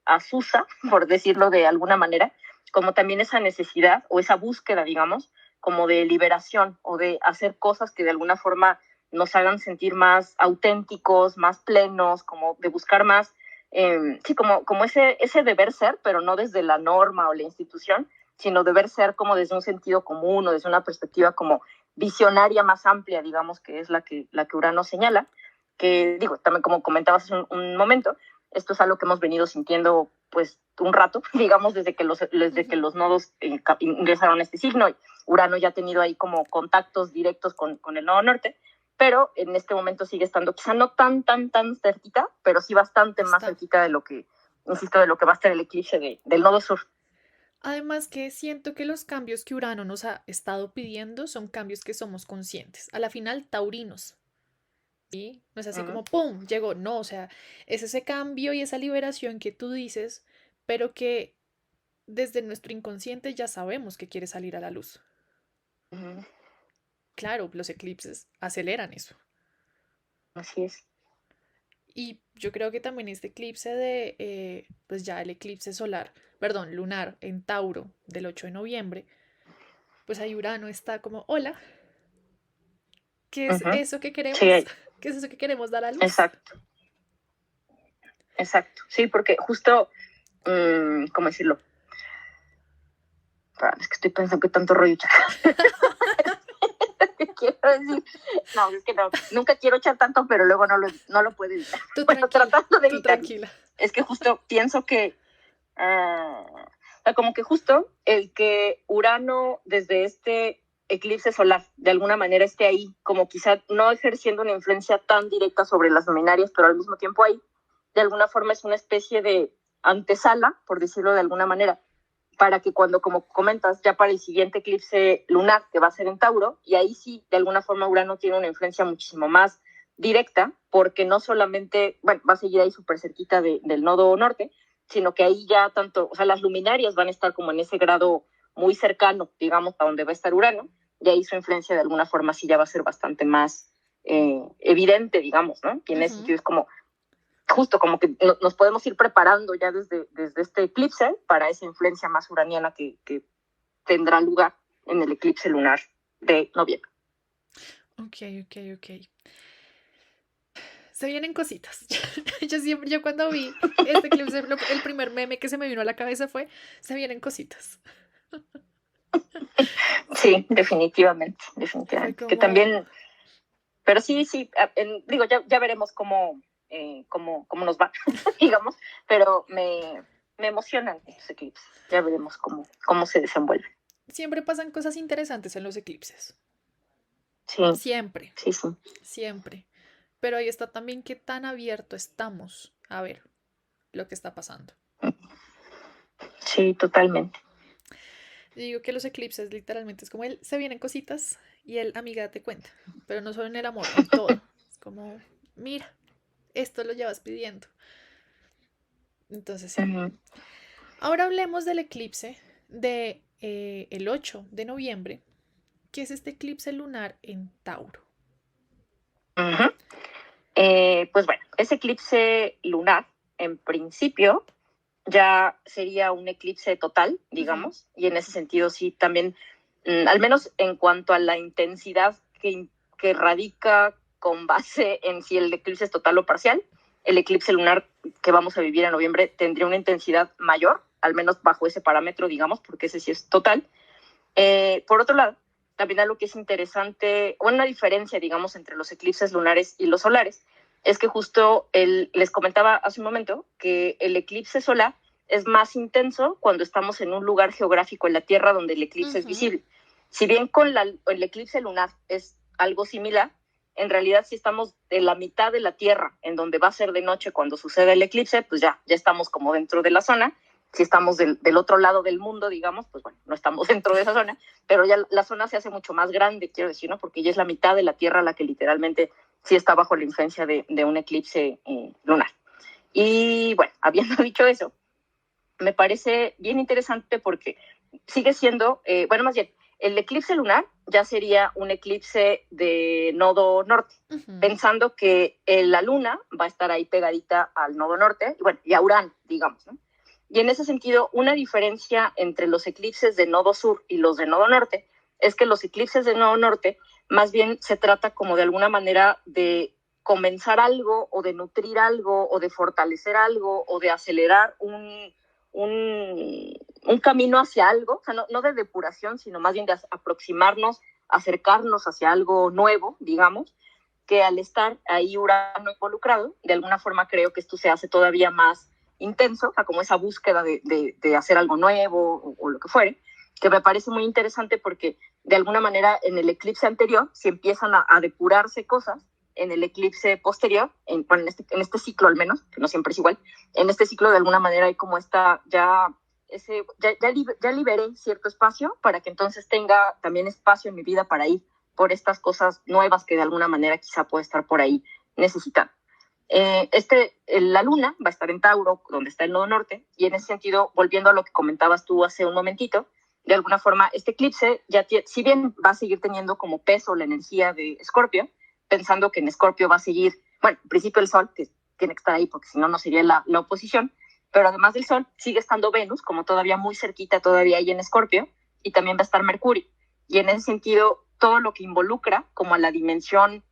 asusa, por decirlo de alguna manera, como también esa necesidad o esa búsqueda, digamos, como de liberación o de hacer cosas que de alguna forma nos hagan sentir más auténticos, más plenos, como de buscar más, sí, como ese deber ser, pero no desde la norma o la institución, sino deber ser como desde un sentido común o desde una perspectiva como visionaria más amplia, digamos, que es la que Urano señala, que digo, también como comentabas hace un momento, esto es algo que hemos venido sintiendo pues un rato, digamos, desde que los nodos ingresaron a este signo. Urano ya ha tenido ahí como contactos directos con el nodo norte, pero en este momento sigue estando quizá no tan cerquita, pero sí bastante más cerquita de lo que, insisto, de lo que va a estar el eclipse del nodo sur. Además que siento que los cambios que Urano nos ha estado pidiendo son cambios que somos conscientes. A la final, taurinos. ¿Sí? No es así como ¡pum! Llegó. No, o sea, es ese cambio y esa liberación que tú dices, pero que desde nuestro inconsciente ya sabemos que quiere salir a la luz. Claro, los eclipses aceleran eso. Así es. Y yo creo que también este eclipse pues ya el eclipse lunar en Tauro del 8 de noviembre, pues ahí Urano está como, hola, ¿qué es eso que queremos? Sí. ¿Qué es eso que queremos dar a luz? Exacto. Sí, porque justo, ¿cómo decirlo? Es que estoy pensando que tanto rollo echar. Quiero decir, no, es que no, nunca quiero echar tanto, pero luego no lo puedo evitar. Bueno, tratando de evitar. Tranquila. Es que justo pienso que, como que justo el que Urano desde este eclipse solar de alguna manera esté ahí, como quizá no ejerciendo una influencia tan directa sobre las luminarias, pero al mismo tiempo ahí, de alguna forma es una especie de antesala, por decirlo de alguna manera, para que cuando, como comentas, ya para el siguiente eclipse lunar, que va a ser en Tauro, y ahí sí, de alguna forma, Urano tiene una influencia muchísimo más directa, porque no solamente, bueno, va a seguir ahí súper cerquita del nodo norte, sino que ahí ya tanto, o sea, las luminarias van a estar como en ese grado muy cercano, digamos, a donde va a estar Urano, y ahí su influencia de alguna forma sí ya va a ser bastante más evidente, digamos, ¿no? Y en ese sentido es como, justo como que nos podemos ir preparando ya desde este eclipse para esa influencia más uraniana que tendrá lugar en el eclipse lunar de noviembre. Ok. Se vienen cositas. Yo cuando vi este eclipse, el primer meme que se me vino a la cabeza fue, se vienen cositas. Sí, definitivamente. Como... Que también, pero sí, digo, ya veremos cómo nos va, digamos, pero me emocionan estos eclipses. Ya veremos cómo se desenvuelve. Siempre pasan cosas interesantes en los eclipses. Sí. Siempre. Sí. Siempre. Pero ahí está también qué tan abierto estamos a ver lo que está pasando. Sí, totalmente. Yo digo que los eclipses literalmente es como se vienen cositas y amiga, te cuenta. Pero no solo en el amor, en todo. Es como, mira, esto lo llevas pidiendo. Entonces sí. Ahora hablemos del eclipse de el 8 de noviembre, que es este eclipse lunar en Tauro. Pues bueno, ese eclipse lunar en principio, ya sería un eclipse total, digamos, y en ese sentido sí también, al menos en cuanto a la intensidad que radica con base en si el eclipse es total o parcial, el eclipse lunar que vamos a vivir en noviembre tendría una intensidad mayor, al menos bajo ese parámetro, digamos, porque ese sí es total. Por otro lado, también algo que es interesante, o una diferencia, digamos, entre los eclipses lunares y los solares, es que justo les comentaba hace un momento que el eclipse solar es más intenso cuando estamos en un lugar geográfico en la Tierra donde el eclipse es visible. Si bien con el eclipse lunar es algo similar, en realidad si estamos en la mitad de la Tierra, en donde va a ser de noche cuando sucede el eclipse, pues ya estamos como dentro de la zona. Si estamos del otro lado del mundo, digamos, pues bueno, no estamos dentro de esa zona, pero ya la zona se hace mucho más grande, quiero decir, ¿no? Porque ya es la mitad de la Tierra la que literalmente sí está bajo la influencia de un eclipse lunar. Y bueno, habiendo dicho eso, me parece bien interesante porque sigue siendo, más bien, el eclipse lunar ya sería un eclipse de nodo norte, pensando que la luna va a estar ahí pegadita al nodo norte, y a Urano, digamos, ¿no? Y en ese sentido, una diferencia entre los eclipses de nodo sur y los de nodo norte es que los eclipses de nodo norte más bien se trata como de alguna manera de comenzar algo o de nutrir algo o de fortalecer algo o de acelerar un camino hacia algo, o sea, no de depuración, sino más bien de aproximarnos, acercarnos hacia algo nuevo, digamos, que al estar ahí Urano involucrado, de alguna forma creo que esto se hace todavía más intenso, o sea, como esa búsqueda de hacer algo nuevo o lo que fuere, que me parece muy interesante porque de alguna manera en el eclipse anterior, si empiezan a depurarse cosas, en el eclipse posterior, en este ciclo al menos, que no siempre es igual, en este ciclo de alguna manera hay como ya liberé cierto espacio para que entonces tenga también espacio en mi vida para ir por estas cosas nuevas que de alguna manera quizá puede estar por ahí necesitando. La luna va a estar en Tauro, donde está el nodo norte, y en ese sentido, volviendo a lo que comentabas tú hace un momentito, de alguna forma este eclipse, si bien va a seguir teniendo como peso la energía de Escorpio, pensando que en Escorpio va a seguir, bueno, en principio el Sol, que tiene que estar ahí porque si no, no sería la oposición, pero además del Sol sigue estando Venus, como todavía muy cerquita, todavía ahí en Escorpio, y también va a estar Mercurio. Y en ese sentido, todo lo que involucra como a la dimensión,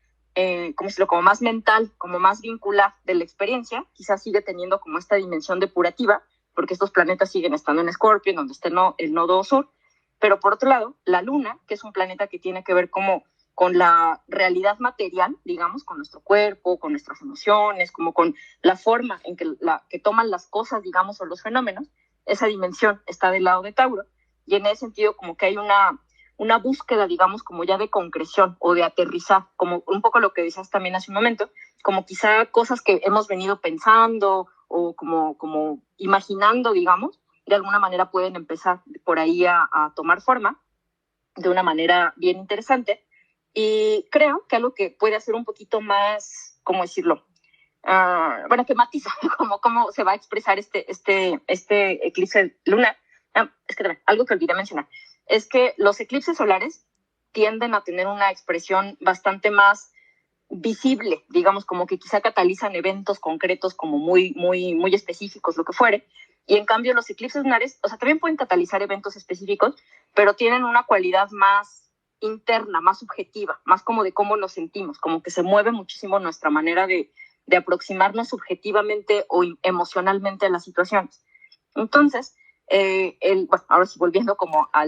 como más mental, como más vincular de la experiencia, quizás sigue teniendo como esta dimensión depurativa, porque estos planetas siguen estando en Escorpio, en donde está el nodo sur. Pero por otro lado, la Luna, que es un planeta que tiene que ver como con la realidad material, digamos, con nuestro cuerpo, con nuestras emociones, como con la forma en que toman las cosas, digamos, o los fenómenos, esa dimensión está del lado de Tauro. Y en ese sentido, como que hay una búsqueda, digamos, como ya de concreción o de aterrizar, como un poco lo que decías también hace un momento, como quizá cosas que hemos venido pensando o como imaginando, digamos, de alguna manera pueden empezar por ahí a tomar forma de una manera bien interesante. Y creo que algo que puede hacer un poquito más, ¿cómo decirlo? Que matiza cómo se va a expresar este eclipse lunar. Es que también, algo que olvidé mencionar, es que los eclipses solares tienden a tener una expresión bastante más visible, digamos, como que quizá catalizan eventos concretos como muy, muy, muy específicos, lo que fuere. Y en cambio los eclipses lunares, o sea, también pueden catalizar eventos específicos, pero tienen una cualidad más interna, más subjetiva, más como de cómo nos sentimos, como que se mueve muchísimo nuestra manera de aproximarnos subjetivamente o emocionalmente a las situaciones. Entonces, ahora sí, volviendo como a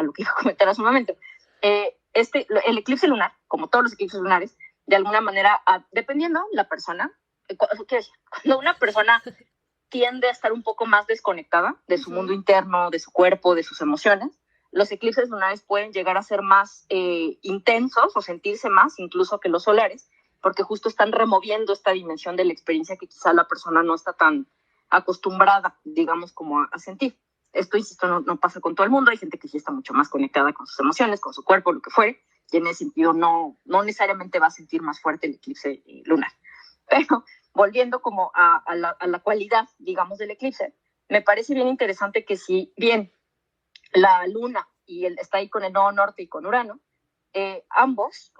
lo que iba a comentar hace un momento, el eclipse lunar, como todos los eclipses lunares, de alguna manera, dependiendo la persona, cuando una persona tiende a estar un poco más desconectada de su mundo interno, de su cuerpo, de sus emociones, los eclipses lunares pueden llegar a ser más intensos o sentirse más incluso que los solares, porque justo están removiendo esta dimensión de la experiencia que quizá la persona no está tan acostumbrada, digamos, como a sentir. Esto, insisto, no pasa con todo el mundo. Hay gente que sí está mucho más conectada con sus emociones, con su cuerpo, lo que fuere, y en ese sentido no necesariamente va a sentir más fuerte el eclipse lunar. Pero volviendo como a la cualidad, digamos, del eclipse, me parece bien interesante que si bien la luna está ahí con el nodo norte y con Urano, ambos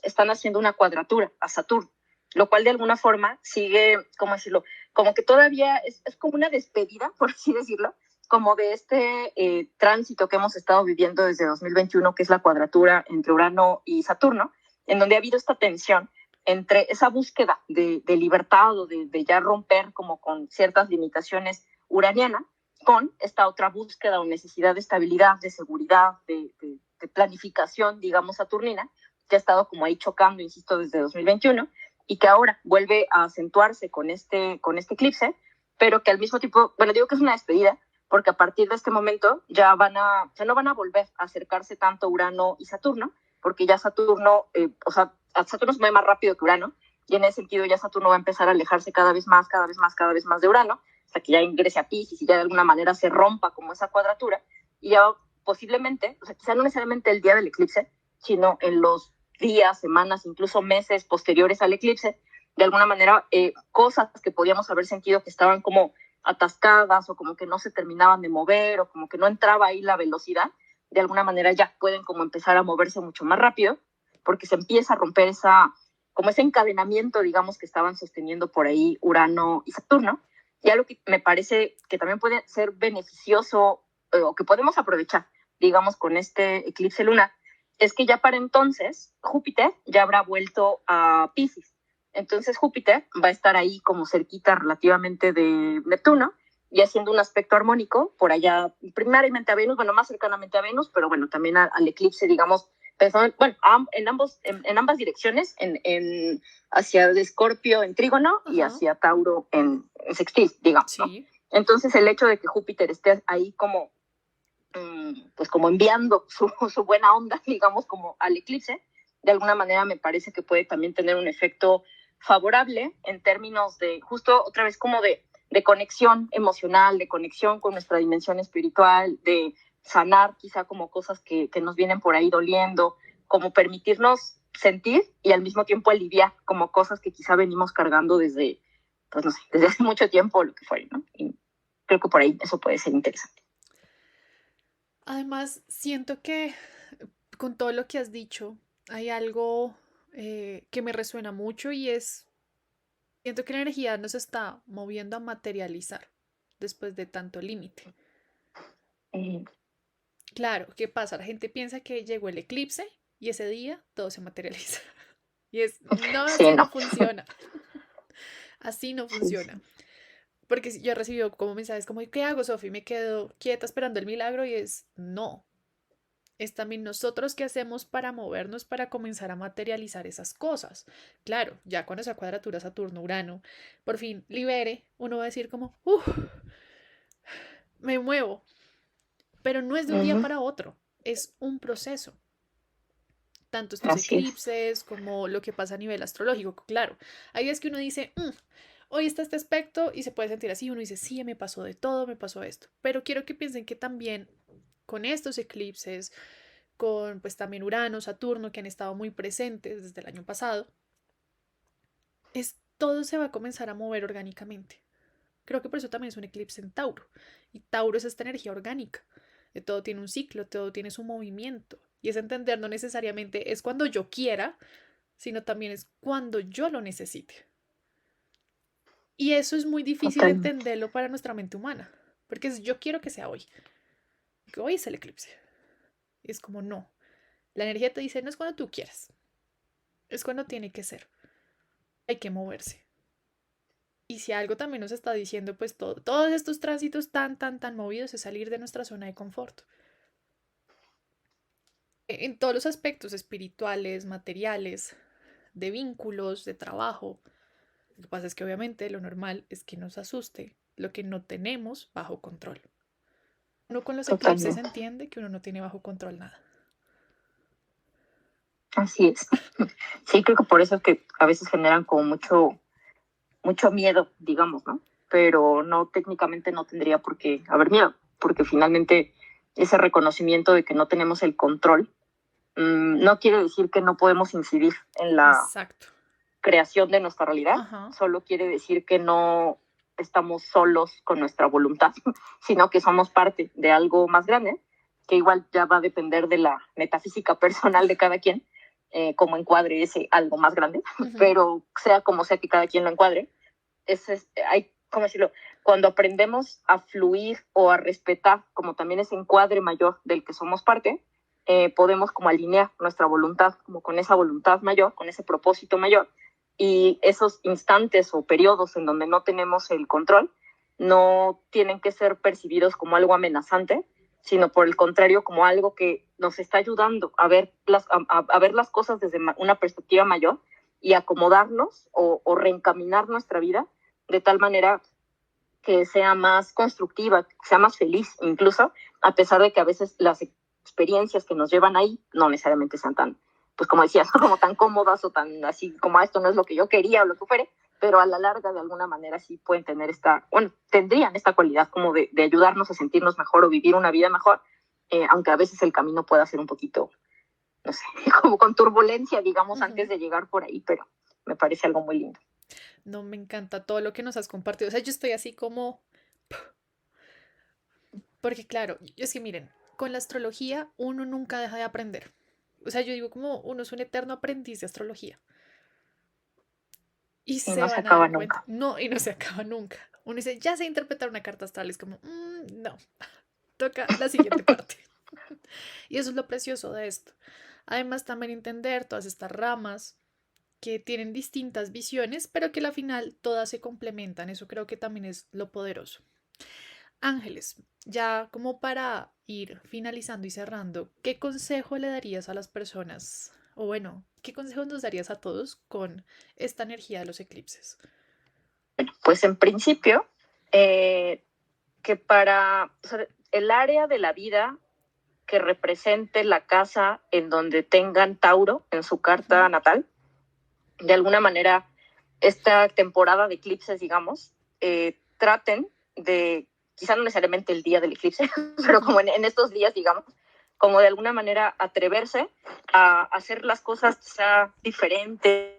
están haciendo una cuadratura a Saturno. lo cual de alguna forma sigue, ¿cómo decirlo? Como que todavía es como una despedida, por así decirlo, como de este tránsito que hemos estado viviendo desde 2021, que es la cuadratura entre Urano y Saturno, en donde ha habido esta tensión entre esa búsqueda de libertad o de ya romper como con ciertas limitaciones uranianas, con esta otra búsqueda o necesidad de estabilidad, de seguridad, de planificación, digamos, saturnina, que ha estado como ahí chocando, insisto, desde 2021, y que ahora vuelve a acentuarse con este eclipse, pero que al mismo tiempo, bueno, digo que es una despedida, porque a partir de este momento ya no van a volver a acercarse tanto Urano y Saturno, porque ya Saturno, Saturno se mueve más rápido que Urano, y en ese sentido ya Saturno va a empezar a alejarse cada vez más de Urano, hasta que ya ingrese a Piscis y ya de alguna manera se rompa como esa cuadratura, y ya posiblemente, o sea, quizá no necesariamente el día del eclipse, sino en los días, semanas, incluso meses posteriores al eclipse, de alguna manera cosas que podíamos haber sentido que estaban como atascadas o como que no se terminaban de mover o como que no entraba ahí la velocidad, de alguna manera ya pueden como empezar a moverse mucho más rápido, porque se empieza a romper como ese encadenamiento, digamos, que estaban sosteniendo por ahí Urano y Saturno. Y algo que me parece que también puede ser beneficioso o que podemos aprovechar, digamos, con este eclipse lunar, es que ya para entonces Júpiter ya habrá vuelto a Piscis. Entonces Júpiter va a estar ahí como cerquita relativamente de Neptuno y haciendo un aspecto armónico por allá, primariamente a Venus, bueno, más cercanamente a Venus, pero bueno, también al eclipse, digamos, pensando, bueno, en ambas direcciones, hacia el Escorpio en trígono y hacia Tauro en sextil, digamos, sí. ¿No? Entonces el hecho de que Júpiter esté ahí como pues como enviando su buena onda, digamos, como al eclipse, de alguna manera me parece que puede también tener un efecto favorable en términos de, justo otra vez como de conexión emocional, de conexión con nuestra dimensión espiritual, de sanar quizá como cosas que nos vienen por ahí doliendo, como permitirnos sentir y al mismo tiempo aliviar como cosas que quizá venimos cargando desde, pues no sé, desde hace mucho tiempo o lo que fuera, ¿no? Y creo que por ahí eso puede ser interesante. Además, siento que con todo lo que has dicho, hay algo que me resuena mucho y siento que la energía nos está moviendo a materializar después de tanto límite. Claro, ¿qué pasa? La gente piensa que llegó el eclipse y ese día todo se materializa. Y no, sí, así no funciona. Así no funciona. Porque yo he recibido como mensajes como, ¿qué hago, Sofi? Me quedo quieta esperando el milagro y no. Es también nosotros qué hacemos para movernos, para comenzar a materializar esas cosas. Claro, ya cuando esa cuadratura Saturno-Urano por fin libere, uno va a decir como, me muevo. Pero no es de un día para otro, es un proceso. Tanto estos eclipses como lo que pasa a nivel astrológico. Claro, hay días que uno dice, hoy está este aspecto y se puede sentir así. Uno dice, sí, me pasó de todo, me pasó esto. Pero quiero que piensen que también con estos eclipses, con pues también Urano, Saturno, que han estado muy presentes desde el año pasado, todo se va a comenzar a mover orgánicamente. Creo que por eso también es un eclipse en Tauro. Y Tauro es esta energía orgánica. De todo tiene un ciclo, todo tiene su movimiento. Y es entender no necesariamente es cuando yo quiera, sino también es cuando yo lo necesite. Y eso es muy difícil entenderlo para nuestra mente humana. Porque yo quiero que sea hoy. Que hoy es el eclipse. Y es como no. La energía te dice no es cuando tú quieras. Es cuando tiene que ser. Hay que moverse. Y si algo también nos está diciendo, pues todos estos tránsitos tan movidos es salir de nuestra zona de confort. En todos los aspectos espirituales, materiales, de vínculos, de trabajo. Lo que pasa es que obviamente lo normal es que nos asuste lo que no tenemos bajo control. Uno con los eclipses entiende que uno no tiene bajo control nada. Así es. Sí, creo que por eso es que a veces generan como mucho miedo, digamos, ¿no? Pero no, técnicamente no tendría por qué haber miedo, porque finalmente ese reconocimiento de que no tenemos el control no quiere decir que no podemos incidir en la creación de nuestra realidad, solo quiere decir que no estamos solos con nuestra voluntad, sino que somos parte de algo más grande, que igual ya va a depender de la metafísica personal de cada quien, como encuadre ese algo más grande, Ujú. pero sea como sea que cada quien lo encuadre, hay, ¿cómo decirlo? Cuando aprendemos a fluir o a respetar como también ese encuadre mayor del que somos parte, podemos como alinear nuestra voluntad como con esa voluntad mayor, con ese propósito mayor, y esos instantes o periodos en donde no tenemos el control no tienen que ser percibidos como algo amenazante, sino por el contrario como algo que nos está ayudando a ver a ver las cosas desde una perspectiva mayor y acomodarnos o reencaminar nuestra vida de tal manera que sea más constructiva, que sea más feliz incluso, a pesar de que a veces las experiencias que nos llevan ahí no necesariamente sean tan, pues como decías, como tan cómodas o tan así como esto no es lo que yo quería o lo que fuere, pero a la larga de alguna manera sí pueden tener tendrían esta cualidad como de ayudarnos a sentirnos mejor o vivir una vida mejor, aunque a veces el camino pueda ser un poquito, no sé, como con turbulencia, digamos, antes Ujú. de llegar por ahí, pero me parece algo muy lindo. No, me encanta todo lo que nos has compartido. O sea, yo estoy así como... Porque claro, es que miren, con la astrología uno nunca deja de aprender. O sea, yo digo como uno es un eterno aprendiz de astrología. Y Y se no se van a acaba dar cuenta. nunca. No, y no se acaba nunca. Uno dice, ya sé interpretar una carta astral. Es como, no, toca la siguiente parte. Y eso es lo precioso de esto. Además, también entender todas estas ramas que tienen distintas visiones, pero que al final todas se complementan. Eso creo que también es lo poderoso. Ángeles, ya como para ir finalizando y cerrando, ¿qué consejo le darías a las personas? O bueno, ¿qué consejo nos darías a todos con esta energía de los eclipses? Pues en principio, que para o sea, el área de la vida que represente la casa en donde tengan Tauro en su carta Ujú. natal, de alguna manera, esta temporada de eclipses, digamos, traten de, quizá no necesariamente el día del eclipse, pero Ujú. como en estos días, digamos, como de alguna manera atreverse a hacer las cosas quizá diferentes,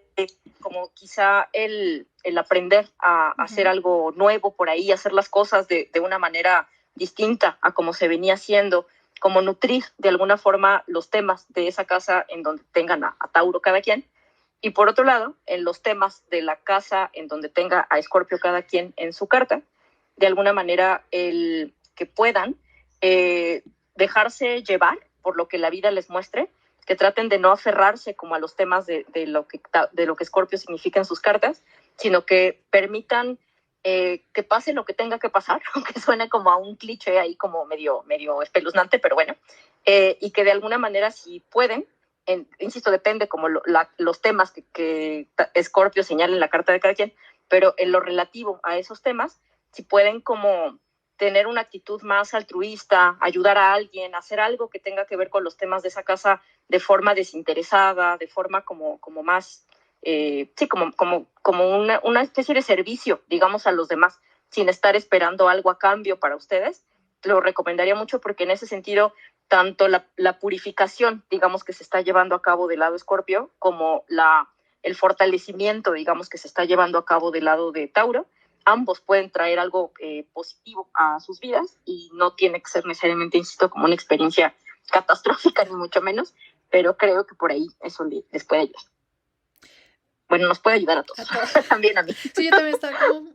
como quizá el aprender a hacer Ujú. algo nuevo por ahí, hacer las cosas de una manera distinta a como se venía haciendo, como nutrir de alguna forma los temas de esa casa en donde tengan a Tauro cada quien. Y por otro lado, en los temas de la casa en donde tenga a Escorpio cada quien en su carta, de alguna manera el que puedan eh, dejarse llevar por lo que la vida les muestre, que traten de no aferrarse como a los temas de lo que Escorpio significa en sus cartas, sino que permitan que pase lo que tenga que pasar, aunque suene como a un cliché ahí como medio espeluznante, pero bueno, y que de alguna manera si pueden, insisto, depende como los temas que Scorpio señala en la carta de cada quien, pero en lo relativo a esos temas, si pueden como tener una actitud más altruista, ayudar a alguien, hacer algo que tenga que ver con los temas de esa casa de forma desinteresada, de forma como más, sí, como una especie de servicio, digamos, a los demás, sin estar esperando algo a cambio para ustedes, lo recomendaría mucho porque en ese sentido tanto la purificación, digamos, que se está llevando a cabo del lado Escorpio, como el fortalecimiento, digamos, que se está llevando a cabo del lado de Tauro, ambos pueden traer algo positivo a sus vidas y no tiene que ser necesariamente, insisto, como una experiencia catastrófica, ni mucho menos, pero creo que por ahí eso les puede ayudar. Bueno, nos puede ayudar a A todos, todos. también a mí. Sí, yo también estaba como,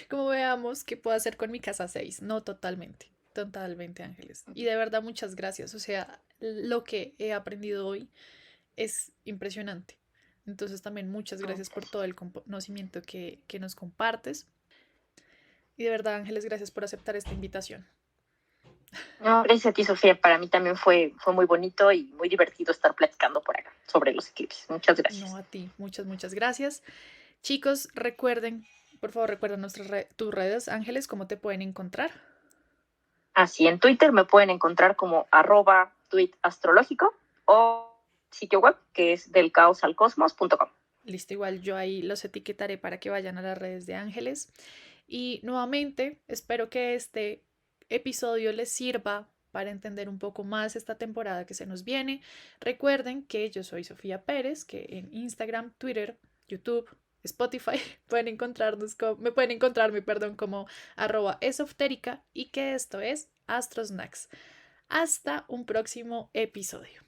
como veamos qué puedo hacer con mi casa 6. No, totalmente, totalmente, Ángeles. Y de verdad, muchas gracias. O sea, lo que he aprendido hoy es impresionante. Entonces también muchas gracias por todo el conocimiento que nos compartes. Y de verdad, Ángeles, gracias por aceptar esta invitación. No, gracias a ti, Sofía. Para mí también fue muy bonito y muy divertido estar platicando por acá sobre los eclipses. Muchas No, gracias. a ti, muchas, muchas gracias. Chicos, recuerden, por favor, recuerden tus redes, Ángeles, cómo te pueden encontrar. Así, en Twitter me pueden encontrar como @tweetastrológico o sitio web que es delcaosalcosmos.com. Listo, igual yo ahí los etiquetaré para que vayan a las redes de Ángeles. Y nuevamente, espero que este episodio les sirva para entender un poco más esta temporada que se nos viene. Recuerden que yo soy Sofía Pérez, que en Instagram, Twitter, YouTube, Spotify me pueden encontrarme, perdón, como @esoftérica y que esto es Astrosnacks. Hasta un próximo episodio.